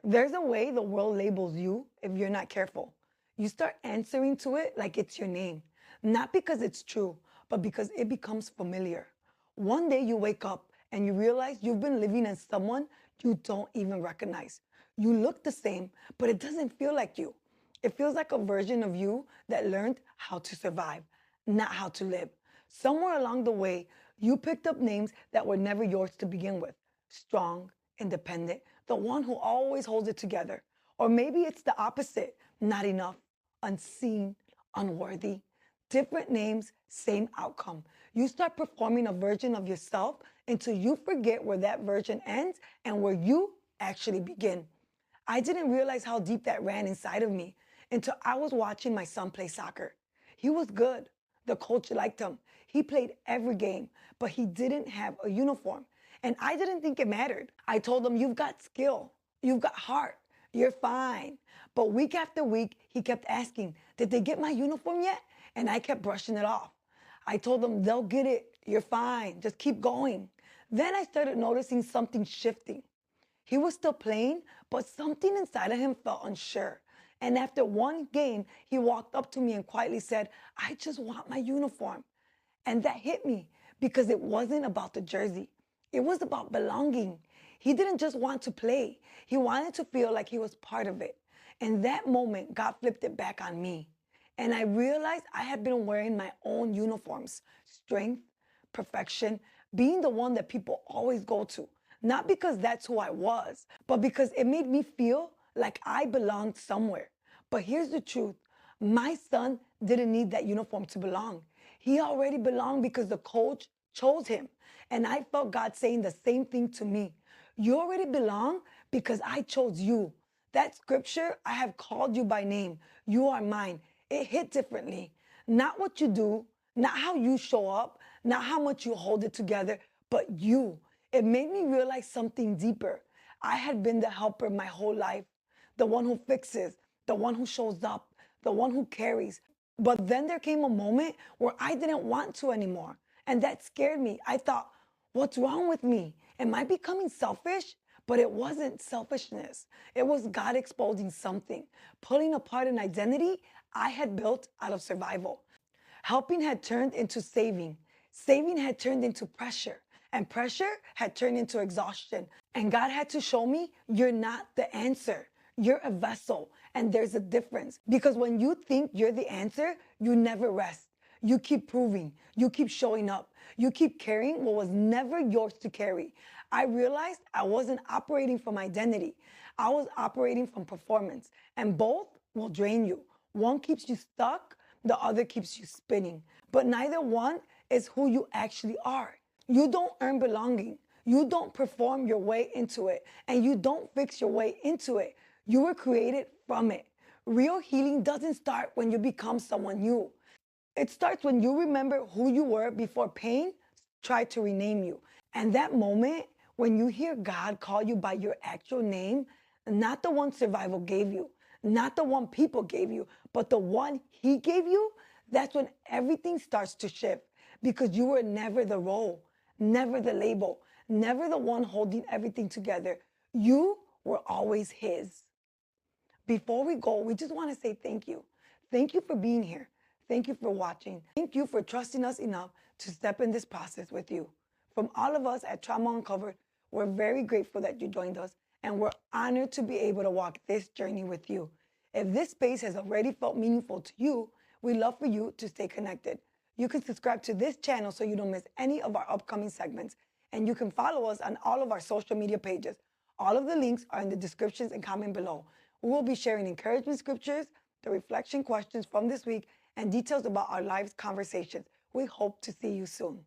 There's a way the world labels you if you're not careful. You start answering to it like it's your name, not because it's true, but because it becomes familiar. One day you wake up and you realize you've been living as someone you don't even recognize. You look the same, but it doesn't feel like you. It feels like a version of you that learned how to survive, not how to live. Somewhere along the way, you picked up names that were never yours to begin with: strong, independent, the one who always holds it together. Or maybe it's the opposite: not enough, unseen, unworthy. Different names, same outcome. You start performing a version of yourself until you forget where that version ends and where you actually begin. I didn't realize how deep that ran inside of me until I was watching my son play soccer. He was good. The coach liked him. He played every game, but he didn't have a uniform. And I didn't think it mattered. I told him, "You've got skill. You've got heart. You're fine." But week after week, he kept asking, "Did they get my uniform yet?" And I kept brushing it off. I told him, "They'll get it. You're fine. Just keep going." Then I started noticing something shifting. He was still playing, but something inside of him felt unsure. And after one game, he walked up to me and quietly said, "I just want my uniform." And that hit me because it wasn't about the jersey. It was about belonging. He didn't just want to play, he wanted to feel like he was part of it. In that moment, God flipped it back on me. And I realized I had been wearing my own uniforms: strength, perfection, being the one that people always go to. Not because that's who I was, but because it made me feel like I belonged somewhere. But here's the truth: my son didn't need that uniform to belong. He already belonged because the coach chose him. And I felt God saying the same thing to me. You already belong because I chose you. That scripture, "I have called you by name, you are mine," it hit differently. Not what you do, not how you show up, not how much you hold it together, but you. It made me realize something deeper. I had been the helper my whole life, the one who fixes, the one who shows up, the one who carries. But then there came a moment where I didn't want to anymore. And that scared me. I thought, what's wrong with me? Am I becoming selfish? But it wasn't selfishness. It was God exposing something, pulling apart an identity I had built out of survival. Helping had turned into saving. Saving had turned into pressure. And pressure had turned into exhaustion. And God had to show me, you're not the answer. You're a vessel. And there's a difference. Because when you think you're the answer, you never rest. You keep proving. You keep showing up. You keep carrying what was never yours to carry. I realized I wasn't operating from identity. I was operating from performance. And both will drain you. One keeps you stuck, the other keeps you spinning. But neither one is who you actually are. You don't earn belonging. You don't perform your way into it. And you don't fix your way into it. You were created from it. Real healing doesn't start when you become someone new. It starts when you remember who you were before pain tried to rename you. And that moment when you hear God call you by your actual name, not the one survival gave you, not the one people gave you, but the one He gave you, that's when everything starts to shift. Because you were never the role, never the label, never the one holding everything together. You were always His. Before we go, we just want to say thank you. Thank you for being here. Thank you for watching. Thank you for trusting us enough to step in this process with you. From all of us at Trauma Uncovered, we're very grateful that you joined us, and we're honored to be able to walk this journey with you. If this space has already felt meaningful to you, we'd love for you to stay connected. You can subscribe to this channel so you don't miss any of our upcoming segments, and you can follow us on all of our social media pages. All of the links are in the descriptions and comment below. We will be sharing encouragement scriptures, the reflection questions from this week, and details about our lives conversations. We hope to see you soon.